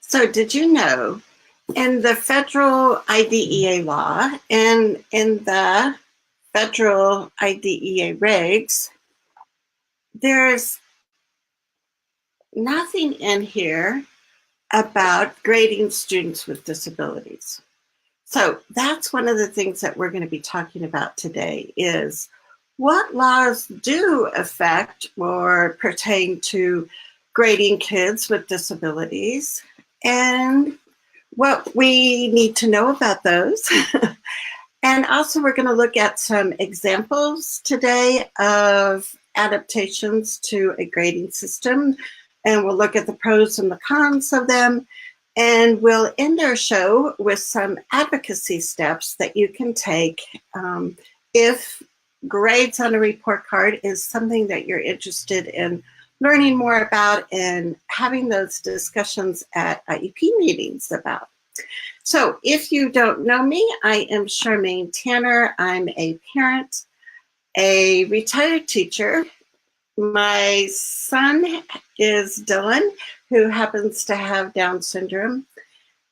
So did you know in the federal IDEA law and in the federal IDEA regs, there's nothing in here about grading students with disabilities. So that's one of the things that we're going to be talking about today is what laws do affect or pertain to grading kids with disabilities and what we need to know about those. And also we're going to look at some examples today of adaptations to a grading system, and we'll look at the pros and the cons of them. And we'll end our show with some advocacy steps that you can take if grades on a report card is something that you're interested in learning more about and having those discussions at IEP meetings about. So if you don't know me, I am Charmaine Tanner. I'm a parent, a retired teacher. My son is Dylan, who happens to have Down syndrome.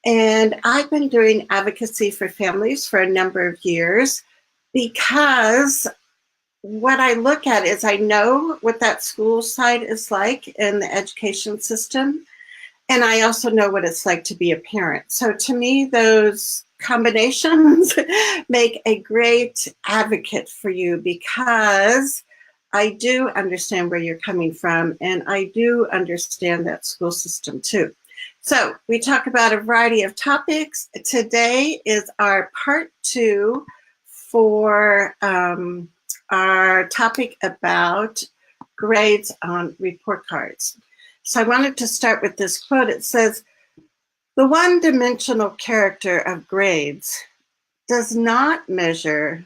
And I've been doing advocacy for families for a number of years because what I look at is I know what that school side is like in the education system. And I also know what it's like to be a parent. So to me, those combinations make a great advocate for you because I do understand where you're coming from, and I do understand that school system too. So we talk about a variety of topics. Today is our part 2 for our topic about grades on report cards. So I wanted to start with this quote. It says, "The one-dimensional character of grades does not measure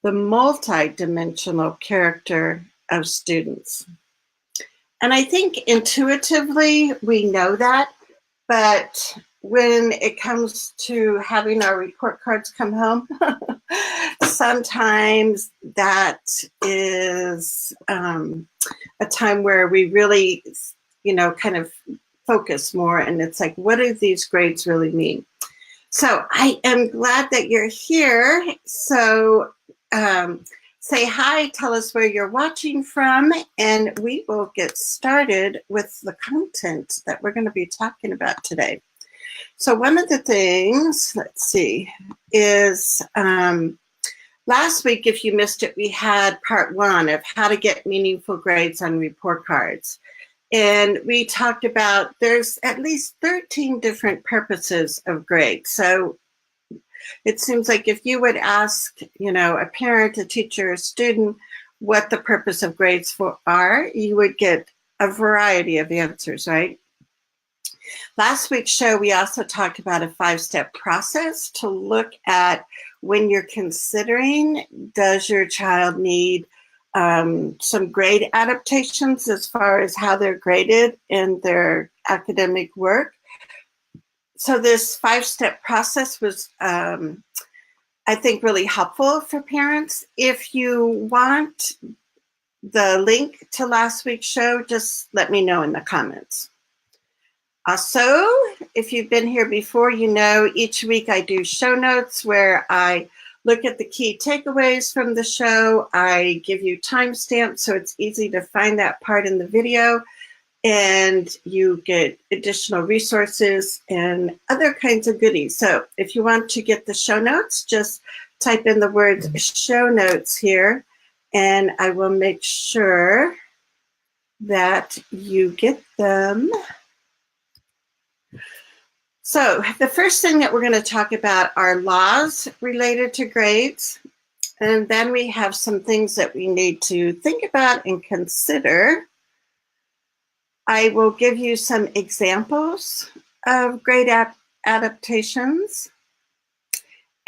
the multi-dimensional character of students." And I think intuitively we know that, but when it comes to having our report cards come home, sometimes that is a time where we really, kind of focus more, and it's like, what do these grades really mean? So I am glad that you're here. So say hi, tell us where you're watching from, and we will get started with the content that we're going to be talking about today. So one of the things, let's see, is last week, if you missed it, we had part 1 of how to get meaningful grades on report cards. And we talked about there's at least 13 different purposes of grades. So it seems like if you would ask, a parent, a teacher, a student, what the purpose of grades are, you would get a variety of answers, right? Last week's show, we also talked about a 5-step process to look at when you're considering, does your child need some grade adaptations as far as how they're graded in their academic work. So this 5-step process was, I think, really helpful for parents. If you want the link to last week's show, just let me know in the comments. Also, if you've been here before, each week I do show notes where I look at the key takeaways from the show. I give you timestamps so it's easy to find that part in the video, and you get additional resources and other kinds of goodies. So if you want to get the show notes, just type in the words show notes here, and I will make sure that you get them. So the first thing that we're going to talk about are laws related to grades. And then we have some things that we need to think about and consider. I will give you some examples of grade adaptations.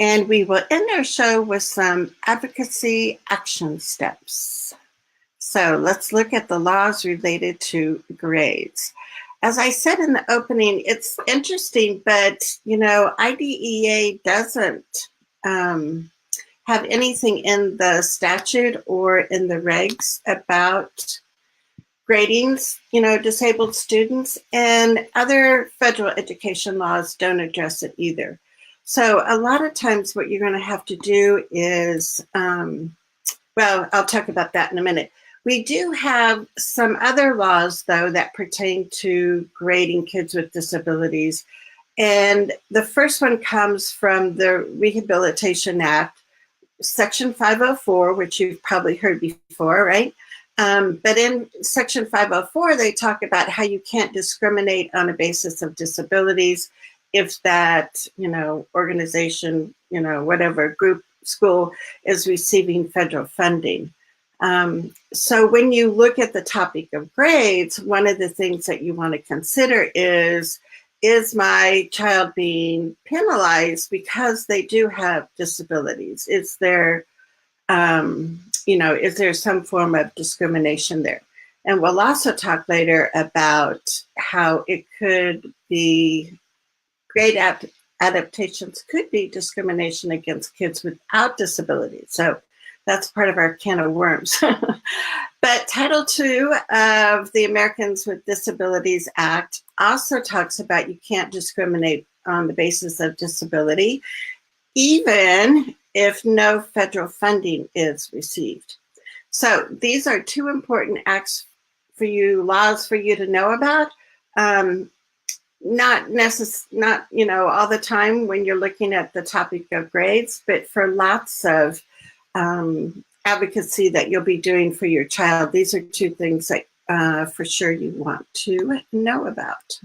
And we will end our show with some advocacy action steps. So let's look at the laws related to grades. As I said in the opening, it's interesting, but, IDEA doesn't have anything in the statute or in the regs about grading, disabled students, and other federal education laws don't address it either. So a lot of times what you're going to have to do is, well, I'll talk about that in a minute. We do have some other laws, though, that pertain to grading kids with disabilities. And the first one comes from the Rehabilitation Act, Section 504, which you've probably heard before, right? But in Section 504, they talk about how you can't discriminate on a basis of disabilities if that, organization, whatever group, school is receiving federal funding. So when you look at the topic of grades, one of the things that you want to consider is my child being penalized because they do have disabilities? Is there, is there some form of discrimination there? And we'll also talk later about how it could be grade adaptations could be discrimination against kids without disabilities. So that's part of our can of worms. But Title II of the Americans with Disabilities Act also talks about you can't discriminate on the basis of disability, even if no federal funding is received. So these are two important acts for you, laws for you to know about. Not all the time when you're looking at the topic of grades, but for lots of advocacy that you'll be doing for your child, these are two things that for sure you want to know about.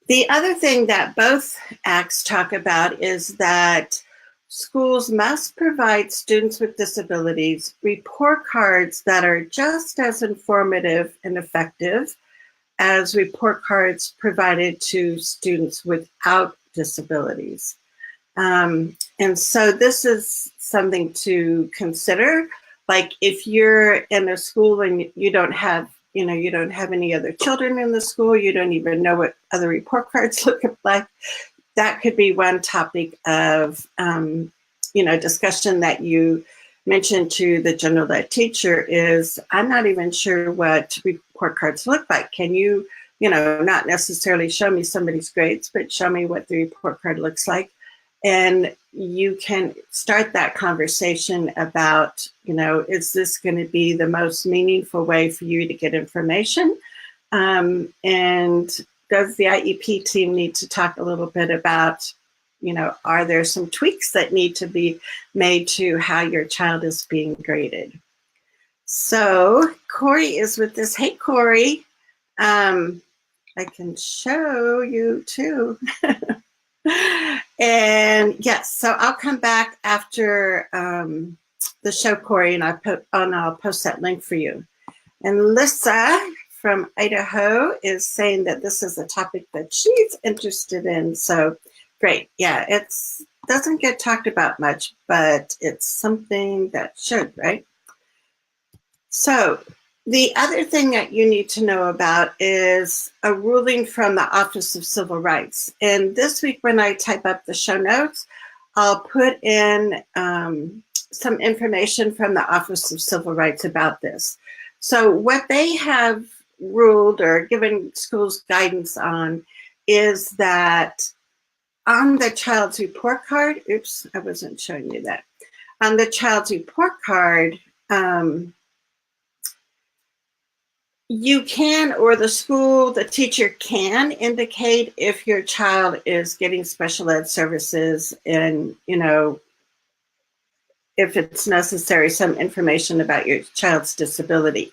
The other thing that both acts talk about is that schools must provide students with disabilities report cards that are just as informative and effective as report cards provided to students without disabilities. And so this is something to consider. Like if you're in a school and you don't have any other children in the school, you don't even know what other report cards look like, that could be one topic of, discussion that you mentioned to the general ed teacher is, I'm not even sure what report cards look like. Can you, not necessarily show me somebody's grades, but show me what the report card looks like. And you can start that conversation about, is this going to be the most meaningful way for you to get information? And does the IEP team need to talk a little bit about, are there some tweaks that need to be made to how your child is being graded? So Corey is with us. Hey, Corey. I can show you too. And yes, so I'll come back after the show, Corey, and I'll post that link for you. And Lissa from Idaho is saying that this is a topic that she's interested in. So great. Yeah, it doesn't get talked about much, but it's something that should, right? So the other thing that you need to know about is a ruling from the Office of Civil Rights. And this week when I type up the show notes, I'll put in some information from the Office of Civil Rights about this. So what they have ruled or given schools guidance on is that on the child's report card, oops, I wasn't showing you that. On the child's report card, you can, or the school, the teacher can indicate if your child is getting special ed services and, if it's necessary, some information about your child's disability.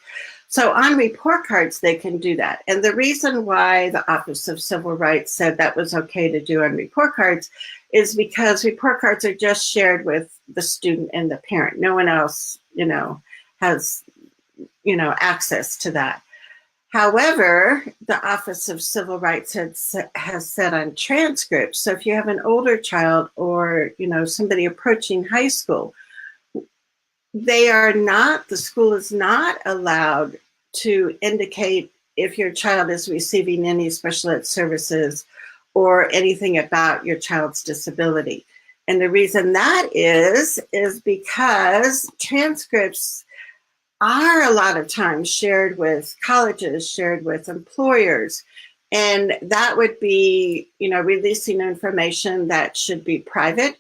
So on report cards, they can do that. And the reason why the Office of Civil Rights said that was okay to do on report cards is because report cards are just shared with the student and the parent. No one else, has, access to that. However, the Office of Civil Rights has said on transcripts, so if you have an older child or, somebody approaching high school, the school is not allowed to indicate if your child is receiving any special ed services or anything about your child's disability. And the reason that is because transcripts are a lot of times shared with colleges, shared with employers. And that would be, releasing information that should be private.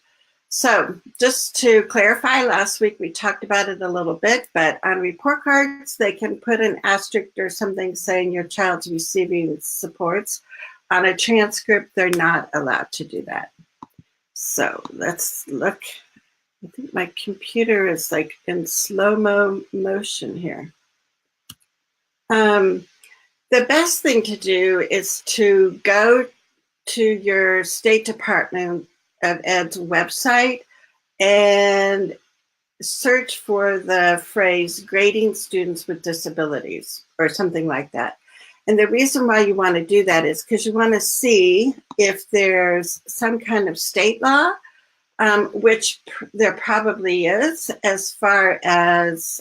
So just to clarify, last week we talked about it a little bit, but on report cards, they can put an asterisk or something saying your child's receiving supports. On a transcript, they're not allowed to do that. So let's look. I think my computer is like in slow-mo motion here. The best thing to do is to go to your State Department of Ed's website and search for the phrase grading students with disabilities or something like that. And the reason why you want to do that is because you want to see if there's some kind of state law, which there probably is, as far as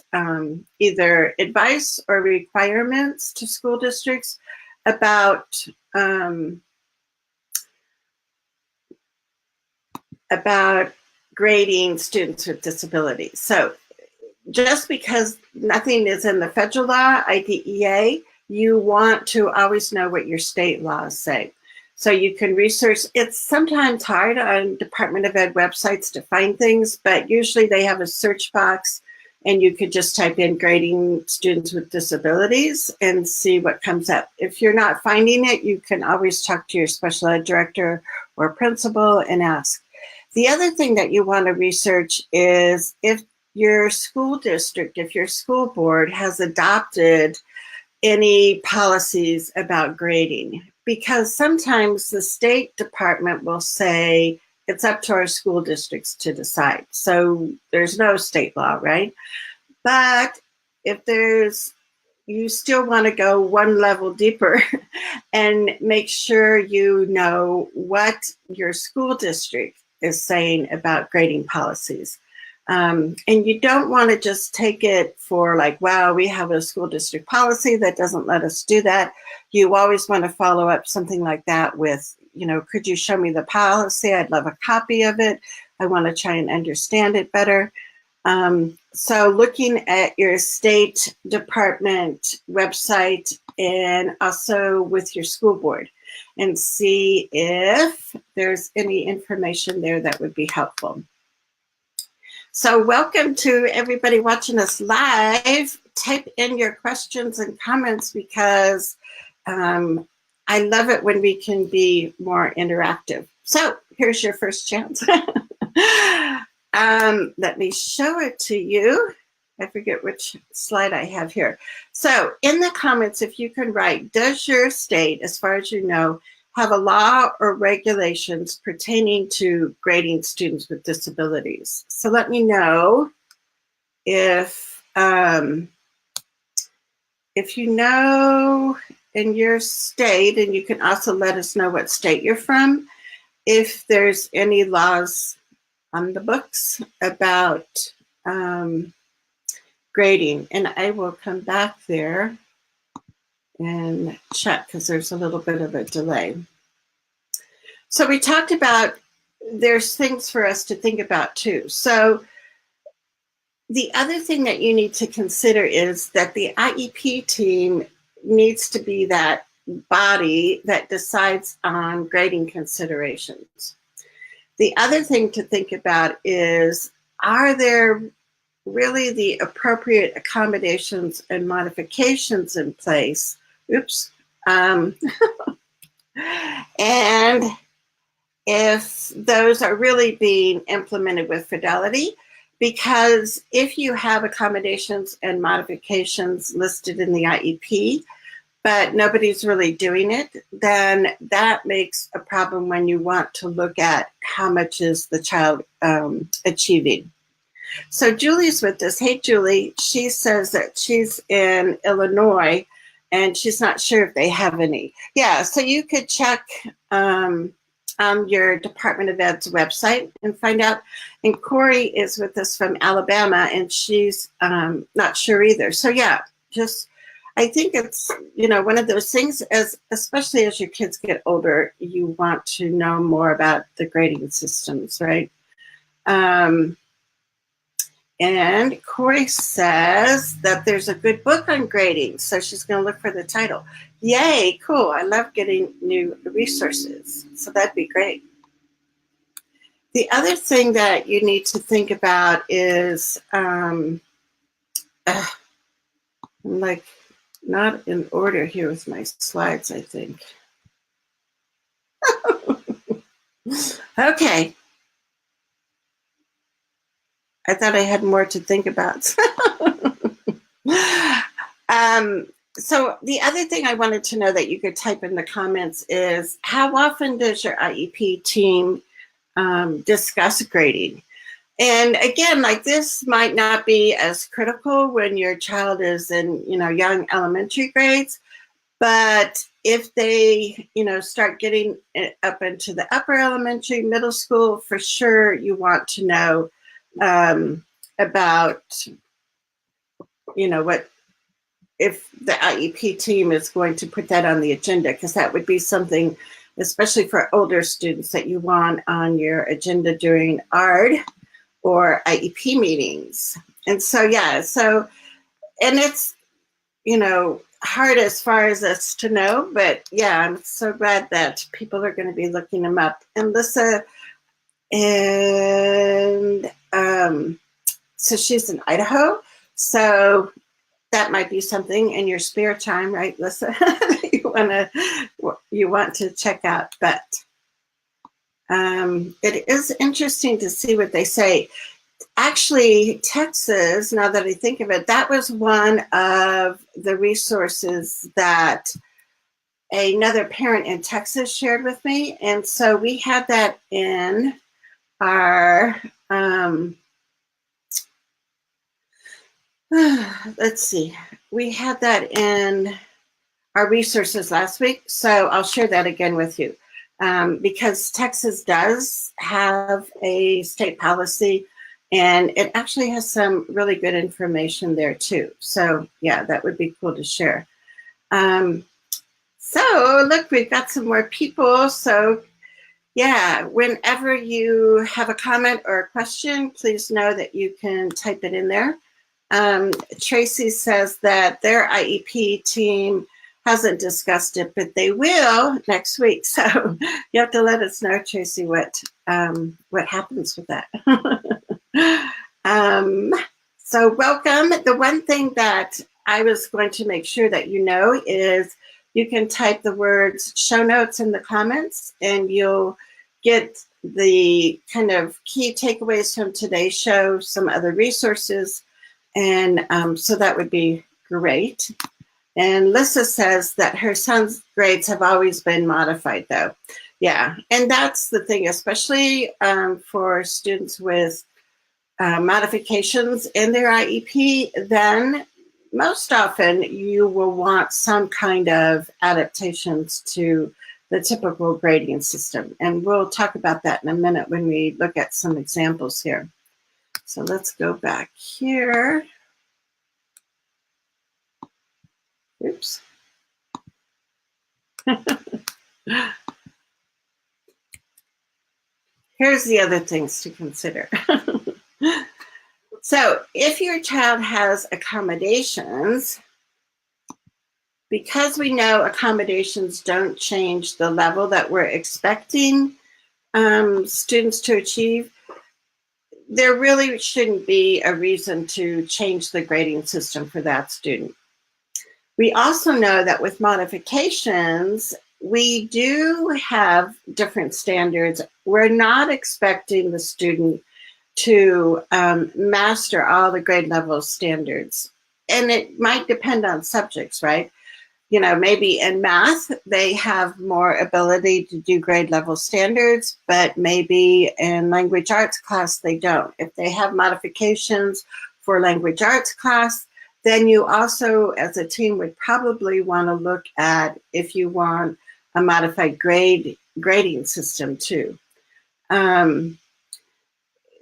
either advice or requirements to school districts about grading students with disabilities. So just because nothing is in the federal law, IDEA, you want to always know what your state laws say. So you can research. It's sometimes hard on Department of Ed websites to find things, but usually they have a search box and you could just type in grading students with disabilities and see what comes up. If you're not finding it, you can always talk to your special ed director or principal and ask. The other thing that you want to research is if your school district, if your school board has adopted any policies about grading, because sometimes the State Department will say it's up to our school districts to decide. So there's no state law, right? But if you still want to go one level deeper and make sure you know what your school district is saying about grading policies. And you don't want to just take it for like, wow, we have a school district policy that doesn't let us do that. You always want to follow up something like that with, could you show me the policy? I'd love a copy of it. I want to try and understand it better. So looking at your State Department website and also with your school board and see if there's any information there that would be helpful. So welcome to everybody watching us live. Type in your questions and comments because I love it when we can be more interactive. So here's your first chance. Let me show it to you. I forget which slide I have here. So in the comments, if you can write, does your state, as far as you know, have a law or regulations pertaining to grading students with disabilities? So let me know if you know in your state, and you can also let us know what state you're from, if there's any laws on the books about grading. And I will come back there and check because there's a little bit of a delay. So we talked about there's things for us to think about too. So the other thing that you need to consider is that the IEP team needs to be that body that decides on grading considerations. The other thing to think about is, are there really the appropriate accommodations and modifications in place? Oops. And if those are really being implemented with fidelity, because if you have accommodations and modifications listed in the IEP, but nobody's really doing it, then that makes a problem when you want to look at how much is the child achieving. So Julie's with us. Hey, Julie. She says that she's in Illinois and she's not sure if they have any. Yeah, so you could check on your Department of Ed's website and find out. And Corey is with us from Alabama and she's not sure either. So yeah, I think it's, one of those things, especially as your kids get older, you want to know more about the grading systems, right? And Corey says that there's a good book on grading, so she's going to look for the title. Yay, cool. I love getting new resources, so that'd be great. The other thing that you need to think about is, I'm like not in order here with my slides, I think. Okay. I thought I had more to think about. So the other thing I wanted to know that you could type in the comments is, how often does your IEP team discuss grading? And again, like, this might not be as critical when your child is in, young elementary grades, but if they, start getting up into the upper elementary, middle school, for sure you want to know about, what, if the IEP team is going to put that on the agenda, because that would be something, especially for older students, that you want on your agenda during ARD or IEP meetings. And so, and it's, hard as far as us to know, but yeah, I'm so glad that people are going to be looking them up. And Lissa, and so she's in Idaho, so that might be something in your spare time, right, Lissa? you want to check out. But it is interesting to see what they say. Actually, Texas, now that I think of it, that was one of the resources that another parent in Texas shared with me. And so we had that in our, let's see, we had that in our resources last week. So I'll share that again with you, because Texas does have a state policy, and it actually has some really good information there too. So yeah, that would be cool to share. So look, we've got some more people. So yeah, whenever you have a comment or a question, please know that you can type it in there. Tracy says that their IEP team hasn't discussed it, but they will next week. So you have to let us know, Tracy, what happens with that. So welcome. The one thing that I was going to make sure that you know is you can type the words show notes in the comments, and you'll get the kind of key takeaways from today's show, some other resources, and so that would be great. And Lissa says that her son's grades have always been modified, though. Yeah, and that's the thing, especially for students with modifications in their IEP, then most often you will want some kind of adaptations to the typical grading system. And we'll talk about that in a minute when we look at some examples here. So let's go back here. Oops. Here's the other things to consider. So if your child has accommodations, because we know accommodations don't change the level that we're expecting students to achieve, there really shouldn't be a reason to change the grading system for that student. We also know that with modifications, we do have different standards. We're not expecting the student to master all the grade level standards. And it might depend on subjects, right? Maybe in math, they have more ability to do grade level standards, but maybe in language arts class, they don't. If they have modifications for language arts class, then you also, as a team, would probably want to look at if you want a modified grading system too.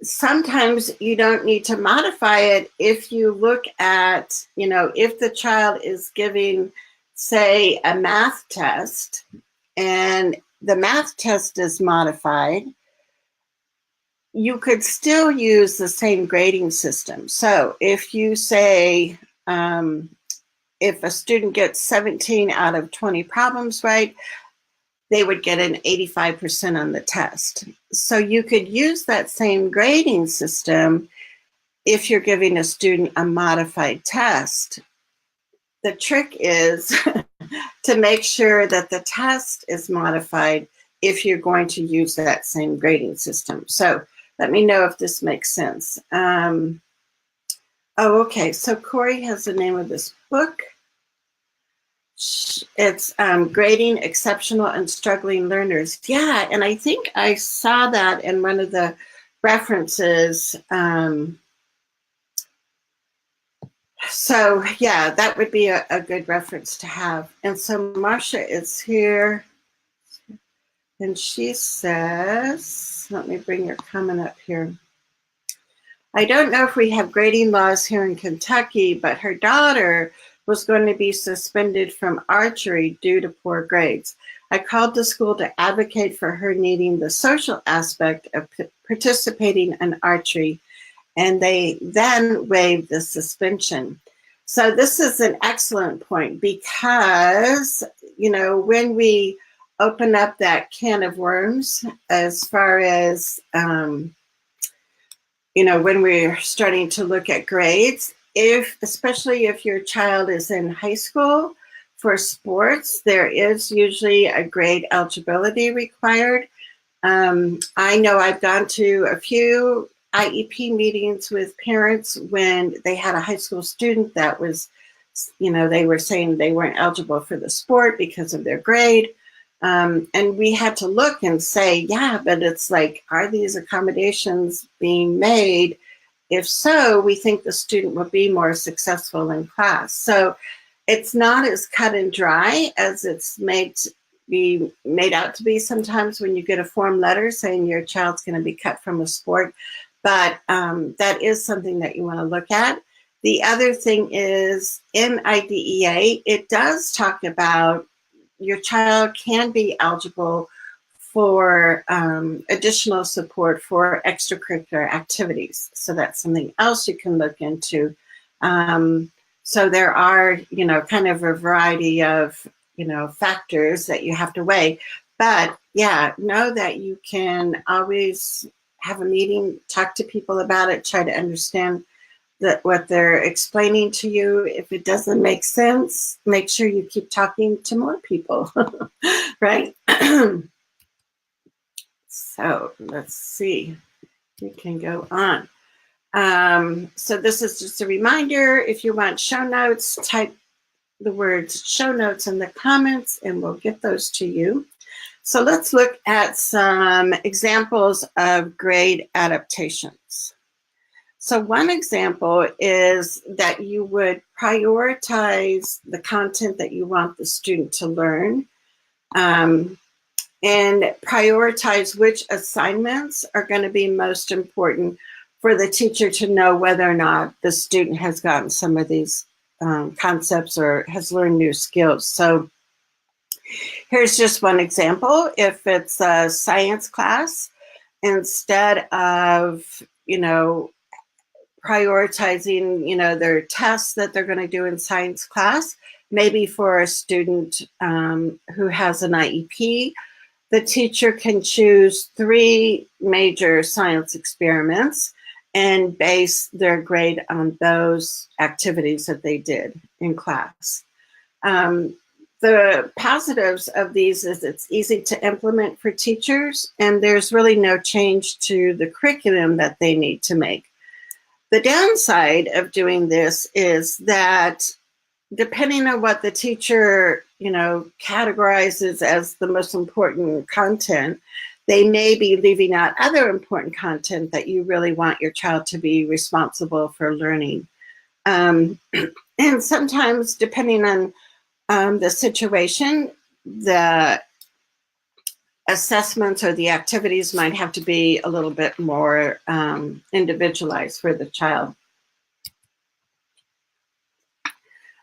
Sometimes you don't need to modify it if you look at, if the child is giving, say, a math test, and the math test is modified, you could still use the same grading system. So if you say, if a student gets 17 out of 20 problems right, they would get an 85% on the test. So you could use that same grading system if you're giving a student a modified test. The trick is to make sure that the test is modified if you're going to use that same grading system. So let me know if this makes sense. Oh, okay. So Corey has the name of this book. It's Grading Exceptional and Struggling Learners. Yeah, and I think I saw that in one of the references. So yeah, that would be a good reference to have. And so Marcia is here, and she says, let me bring your comment up here. I don't know if we have grading laws here in Kentucky, but her daughter was going to be suspended from archery due to poor grades. I called the school to advocate for her needing the social aspect of participating in archery, and they then waived the suspension. So this is an excellent point because, you know, when we open up that can of worms as far as, you know, when we're starting to look at grades, especially if your child is in high school for sports, there is usually a grade eligibility required. I know I've gone to a few IEP meetings with parents when they had a high school student that was, you know, they were saying they weren't eligible for the sport because of their grade. And we had to look and say, yeah, but it's like, are these accommodations being made? If so, we think the student will be more successful in class. So it's not as cut and dry as it's made out to be sometimes when you get a form letter saying your child's going to be cut from a sport. But that is something that you want to look at. The other thing is in IDEA, it does talk about your child can be eligible for additional support for extracurricular activities. So that's something else you can look into. So there are, you know, kind of a variety of, you know, factors that you have to weigh. But yeah, know that you can always have a meeting, talk to people about it, try to understand what they're explaining to you. If it doesn't make sense, make sure you keep talking to more people, right? So let's see, we can go on. So this is just a reminder, if you want show notes, type the words show notes in the comments and we'll get those to you. So let's look at some examples of grade adaptations. So one example is that you would prioritize the content that you want the student to learn, and prioritize which assignments are going to be most important for the teacher to know whether or not the student has gotten some of these concepts or has learned new skills. So here's just one example. If it's a science class, instead of, you know, prioritizing, you know, their tests that they're going to do in science class, maybe for a student who has an IEP, the teacher can choose 3 major science experiments and base their grade on those activities that they did in class. The positives of these is it's easy to implement for teachers, and there's really no change to the curriculum that they need to make. The downside of doing this is that depending on what the teacher, you know, categorizes as the most important content, they may be leaving out other important content that you really want your child to be responsible for learning. And sometimes, depending on the situation, the assessments or the activities might have to be a little bit more individualized for the child.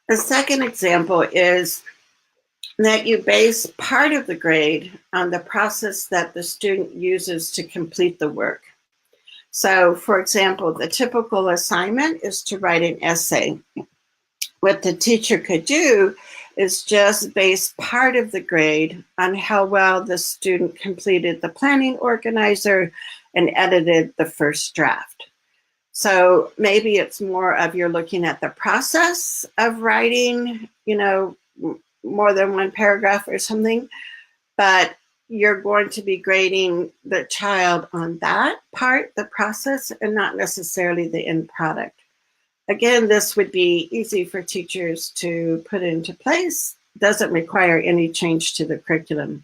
The second example is that you base part of the grade on the process that the student uses to complete the work. So, for example, the typical assignment is to write an essay. What the teacher could do is just base part of the grade on how well the student completed the planning organizer and edited the first draft. So maybe it's more of you're looking at the process of writing, more than one paragraph or something, but you're going to be grading the child on that part, the process, and not necessarily the end product. Again, this would be easy for teachers to put into place, doesn't require any change to the curriculum.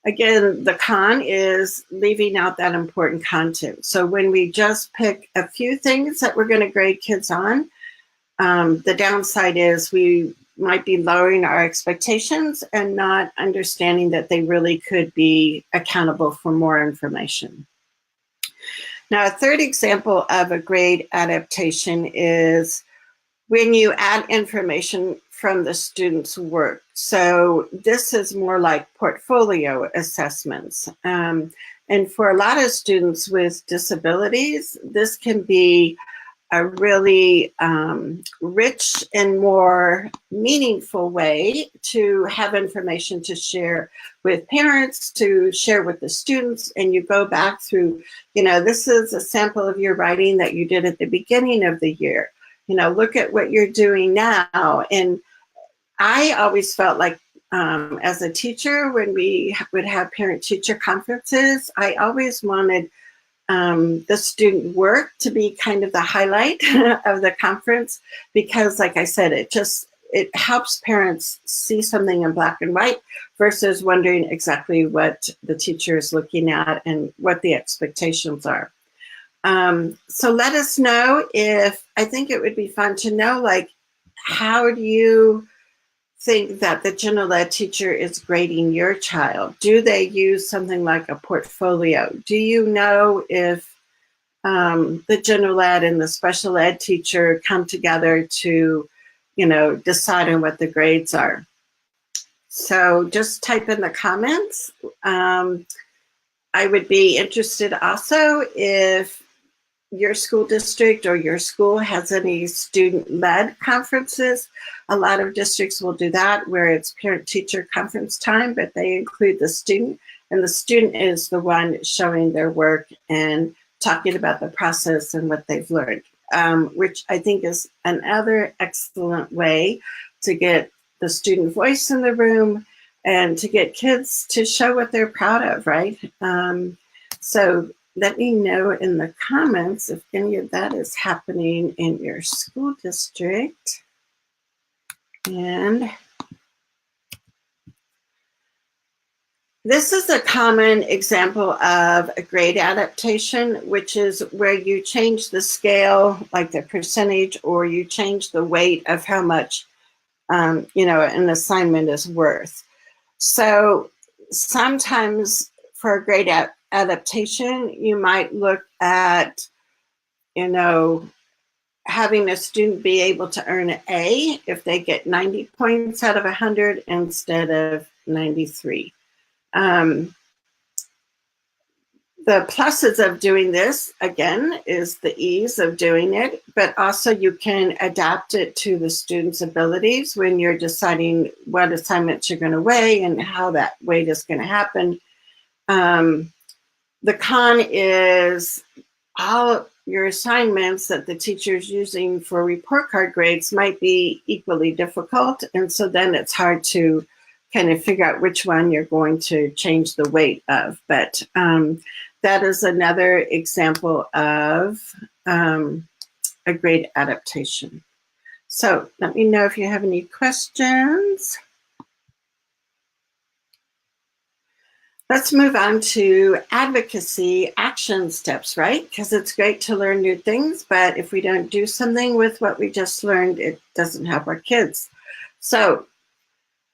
Again, the con is leaving out that important content. So when we just pick a few things that we're going to grade kids on, the downside is we might be lowering our expectations and not understanding that they really could be accountable for more information. Now, a third example of a grade adaptation is when you add information from the student's work. So this is more like portfolio assessments. And for a lot of students with disabilities, this can be a really rich and more meaningful way to have information to share with parents, to share with the students, and you go back through, this is a sample of your writing that you did at the beginning of the year. Look at what you're doing now. And I always felt like as a teacher, when we would have parent-teacher conferences, I always wanted the student work to be kind of the highlight of the conference, because like I said, it helps parents see something in black and white versus wondering exactly what the teacher is looking at and what the expectations are. So let us know I think it would be fun to know, like, how do you think that the general ed teacher is grading your child? Do they use something like a portfolio? Do you know if the general ed and the special ed teacher come together to, decide on what the grades are? So just type in the comments. I would be interested also if your school district or your school has any student-led conferences. A lot of districts will do that where it's parent-teacher conference time, but they include the student, and the student is the one showing their work and talking about the process and what they've learned, which I think is another excellent way to get the student voice in the room and to get kids to show what they're proud of, right? So let me know in the comments if any of that is happening in your school district. And this is a common example of a grade adaptation, which is where you change the scale, like the percentage, or you change the weight of how much, an assignment is worth. So sometimes for a grade adaptation, you might look at, having a student be able to earn an A if they get 90 points out of 100 instead of 93. The pluses of doing this, again, is the ease of doing it, but also you can adapt it to the student's abilities when you're deciding what assignments you're going to weigh and how that weight is going to happen. The con is all your assignments that the teacher is using for report card grades might be equally difficult, and so then it's hard to kind of figure out which one you're going to change the weight of. But that is another example of a grade adaptation. So let me know if you have any questions. Let's move on to advocacy action steps, right? Because it's great to learn new things, but if we don't do something with what we just learned, it doesn't help our kids. So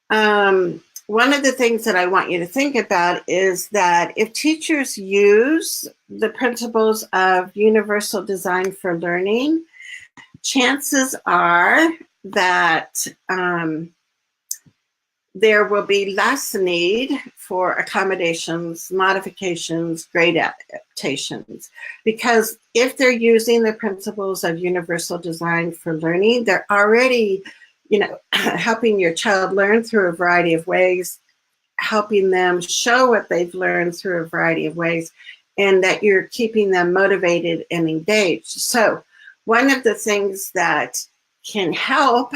one of the things that I want you to think about is that if teachers use the principles of universal design for learning, chances are that there will be less need for accommodations, modifications, grade adaptations, because if they're using the principles of universal design for learning, they're already, helping your child learn through a variety of ways, helping them show what they've learned through a variety of ways, and that you're keeping them motivated and engaged. So one of the things that can help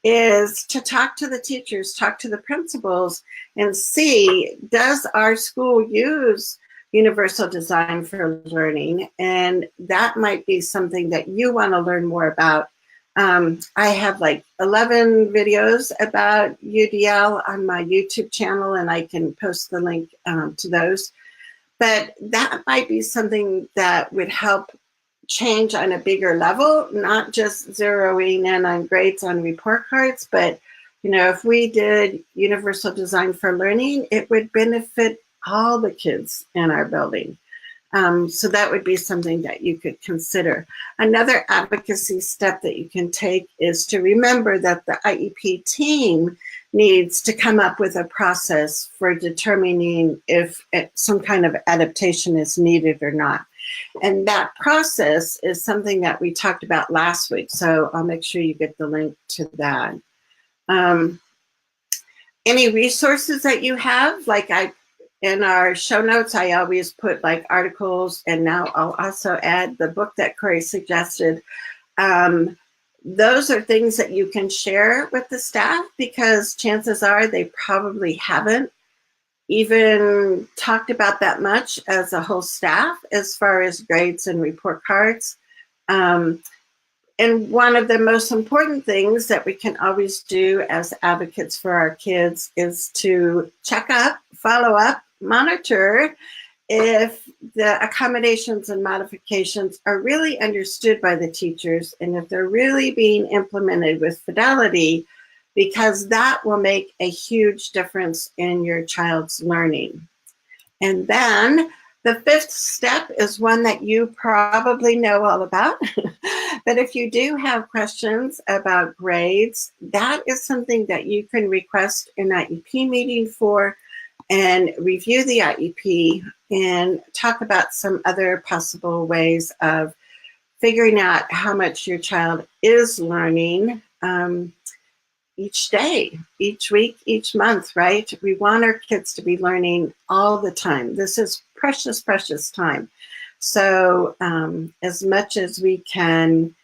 is to talk to the teachers, talk to the principals, and see, does our school use universal design for learning? And that might be something that you want to learn more about. I have like 11 videos about UDL on my YouTube channel, and I can post the link to those. But that might be something that would help change on a bigger level, not just zeroing in on grades on report cards, but if we did universal design for learning, it would benefit all the kids in our building. So that would be something that you could consider. Another advocacy step that you can take is to remember that the IEP team needs to come up with a process for determining if some kind of adaptation is needed or not. And that process is something that we talked about last week. So I'll make sure you get the link to that. Any resources that you have, like in our show notes, I always put like articles, and now I'll also add the book that Corey suggested. Those are things that you can share with the staff, because chances are they probably haven't even talked about that much as a whole staff as far as grades and report cards. And one of the most important things that we can always do as advocates for our kids is to check up, follow up, monitor if the accommodations and modifications are really understood by the teachers, and if they're really being implemented with fidelity, because that will make a huge difference in your child's learning. And then the fifth step is one that you probably know all about. But if you do have questions about grades, that is something that you can request an IEP meeting for, and review the IEP and talk about some other possible ways of figuring out how much your child is learning each day, each week, each month, right? We want our kids to be learning all the time. This is precious, precious time. So as much as we can,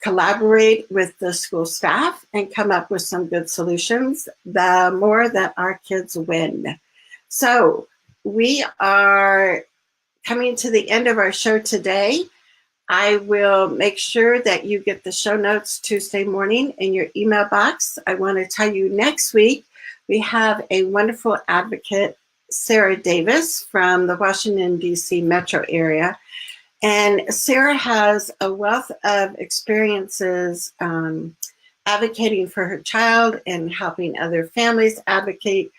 collaborate with the school staff and come up with some good solutions, the more that our kids win. So we are coming to the end of our show today. I will make sure that you get the show notes Tuesday morning in your email box. I want to tell you, next week, we have a wonderful advocate, Sarah Davis, from the Washington, D.C. metro area. And Sarah has a wealth of experiences advocating for her child and helping other families advocate.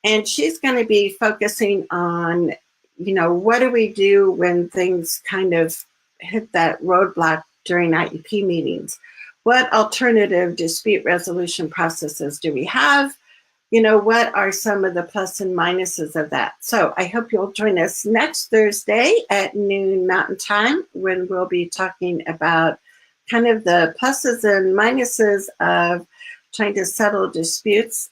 And she's going to be focusing on, what do we do when things kind of hit that roadblock during IEP meetings? What alternative dispute resolution processes do we have? What are some of the plus and minuses of that? So I hope you'll join us next Thursday at noon Mountain Time, when we'll be talking about kind of the pluses and minuses of trying to settle disputes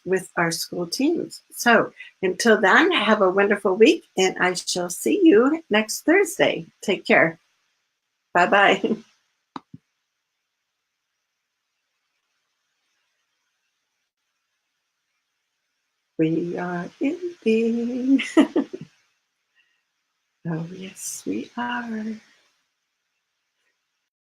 with our school teams. So until then, have a wonderful week, and I shall see you next Thursday. Take care. Bye-bye. We are ending. Oh, yes, we are.